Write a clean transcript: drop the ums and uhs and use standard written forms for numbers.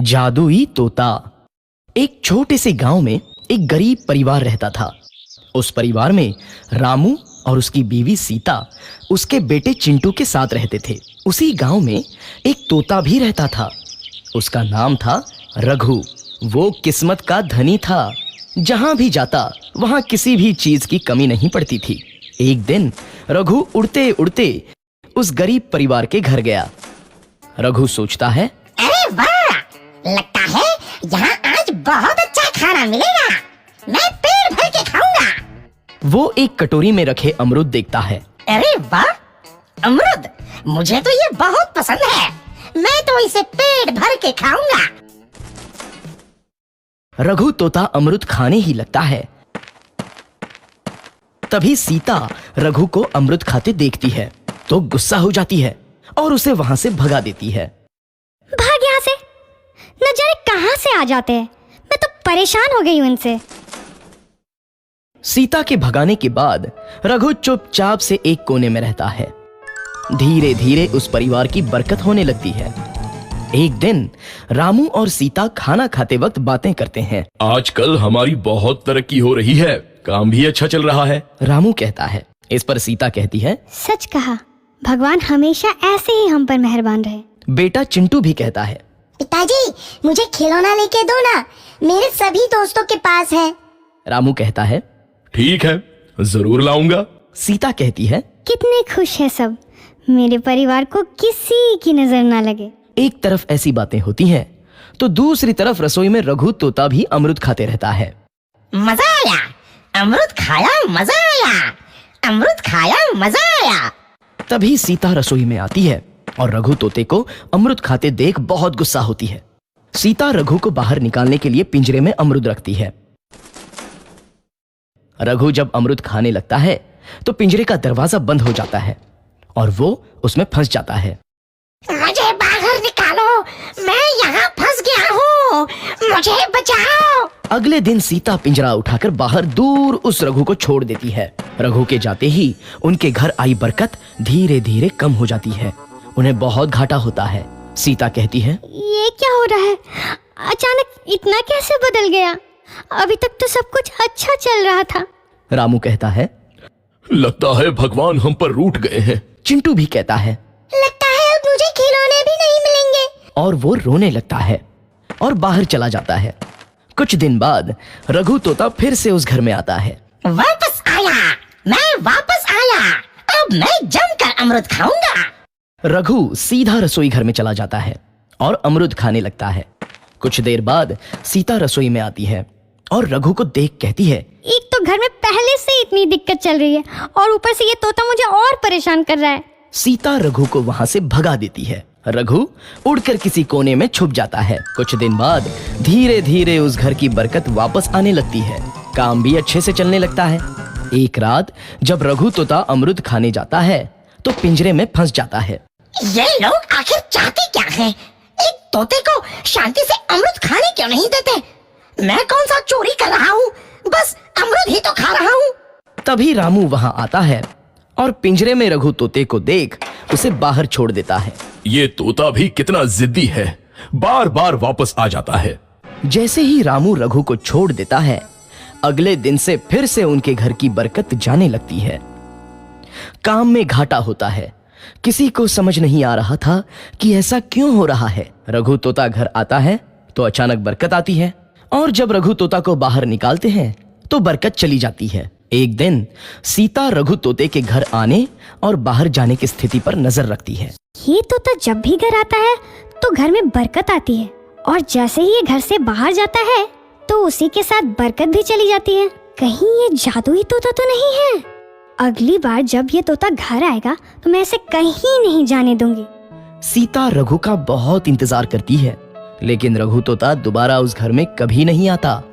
जादुई तोता। एक छोटे से गांव में एक गरीब परिवार रहता था। उस परिवार में रामू और उसकी बीवी सीता उसके बेटे चिंटू के साथ रहते थे। उसी गांव में एक तोता भी रहता था। उसका नाम था रघु। वो किस्मत का धनी था। जहां भी जाता वहां किसी भी चीज की कमी नहीं पड़ती थी। एक दिन रघु उड़ते उड़ते उस गरीब परिवार के घर गया। रघु सोचता है, अरे वाह, लगता है यहाँ आज बहुत अच्छा खाना मिलेगा। मैं पेट भर के खाऊंगा। वो एक कटोरी में रखे अमरूद देखता है। अरे वाह, अमरूद, मुझे तो ये बहुत पसंद है। मैं तो इसे पेट भर के खाऊंगा। रघु तोता अमरूद खाने ही लगता है। तभी सीता रघु को अमरूद खाते देखती है तो गुस्सा हो जाती है और उसे वहां से भगा देती है। भाग यहाँ से, न जाने कहां से आ जाते हैं। मैं तो परेशान हो गई हूं इनसे। सीता के भगाने के बाद रघु चुपचाप से एक कोने में रहता है। धीरे धीरे उस परिवार की बरकत होने लगती है। एक दिन रामू और सीता खाना खाते वक्त बातें करते हैं। आजकल हमारी बहुत तरक्की हो रही है, काम भी अच्छा चल रहा है। रामू कहता है। इस पर सीता कहती है, सच कहा, भगवान हमेशा ऐसे ही हम पर मेहरबान रहे। बेटा चिंटू भी कहता है, पिताजी, मुझे खिलौना लेके दो ना, मेरे सभी दोस्तों के पास है। रामू कहता है, ठीक है, जरूर लाऊंगा। सीता कहती है, कितने खुश है सब, मेरे परिवार को किसी की नजर ना लगे। एक तरफ ऐसी बातें होती हैं तो दूसरी तरफ रसोई में रघु तोता भी अमरूद खाते रहता है। मजा आया, अमरूद खाया, मजा आया, अमरूद खाया, मजा आया। तभी सीता रसोई में आती है और रघु तोते को अमरूद खाते देख बहुत गुस्सा होती है। सीता रघु को बाहर निकालने के लिए पिंजरे में अमरूद रखती है। रघु जब अमरूद खाने लगता है तो पिंजरे का दरवाजा बंद हो जाता है और वो उसमें फंस जाता है। मुझे बाहर निकालो, मैं यहाँ फंस गया हूँ, मुझे बचाओ। अगले दिन सीता पिंजरा उठाकर बाहर दूर उस रघु को छोड़ देती है। रघु के जाते ही उनके घर आई बरकत धीरे धीरे कम हो जाती है। उन्हें बहुत घाटा होता है। सीता कहती है, ये क्या हो रहा है, अचानक इतना कैसे बदल गया? अभी तक तो सब कुछ अच्छा चल रहा था। रामू कहता है, लगता है भगवान हम पर रूठ गए हैं। चिंटू भी कहता है, लगता है अब मुझे खिलौने भी नहीं मिलेंगे। और वो रोने लगता है और बाहर चला जाता है। कुछ दिन बाद रघु तोता फिर से उस घर में आता है। वापस आया, मैं वापस आया, अब मैं जमकर अमरूद खाऊंगा। रघु सीधा रसोई घर में चला जाता है और अमरूद खाने लगता है। कुछ देर बाद सीता रसोई में आती है और रघु को देख कहती है, एक तो घर में पहले से इतनी दिक्कत चल रही है और ऊपर से ये तोता मुझे और परेशान कर रहा है। सीता रघु को वहां से भगा देती है। रघु उड़कर किसी कोने में छुप जाता है। कुछ दिन बाद धीरे धीरे उस घर की बरकत वापस आने लगती है। काम भी अच्छे से चलने लगता है। एक रात जब रघु तोता अमरूद खाने जाता है तो पिंजरे में फंस जाता है। ये लोग आखिर चाहते क्या हैं? एक तोते को शांति से अमरूद खाने क्यों नहीं देते? मैं कौन सा चोरी कर रहा हूँ? बस अमरूद ही तो खा रहा हूँ। तभी रामू वहां आता है और पिंजरे में रघु तोते को देख उसे बाहर छोड़ देता है। ये तोता भी कितना जिद्दी है, बार बार वापस आ जाता है। जैसे ही रामू रघु को छोड़ देता है, अगले दिन से फिर से उनके घर की बरकत जाने लगती है। काम में घाटा होता है। किसी को समझ नहीं आ रहा था कि ऐसा क्यों हो रहा है। रघु तोता घर आता है तो अचानक बरकत आती है और जब रघु तोता को बाहर निकालते हैं तो बरकत चली जाती है। एक दिन सीता रघु तोते के घर आने और बाहर जाने की स्थिति पर नजर रखती है। ये तोता जब भी घर आता है तो घर में बरकत आती है और जैसे ही ये घर से बाहर जाता है तो उसी के साथ बरकत भी चली जाती है। कहीं ये जादुई तोता तो नहीं है? अगली बार जब ये तोता घर आएगा तो मैं इसे कहीं नहीं जाने दूंगी। सीता रघु का बहुत इंतजार करती है लेकिन रघु तोता दोबारा उस घर में कभी नहीं आता।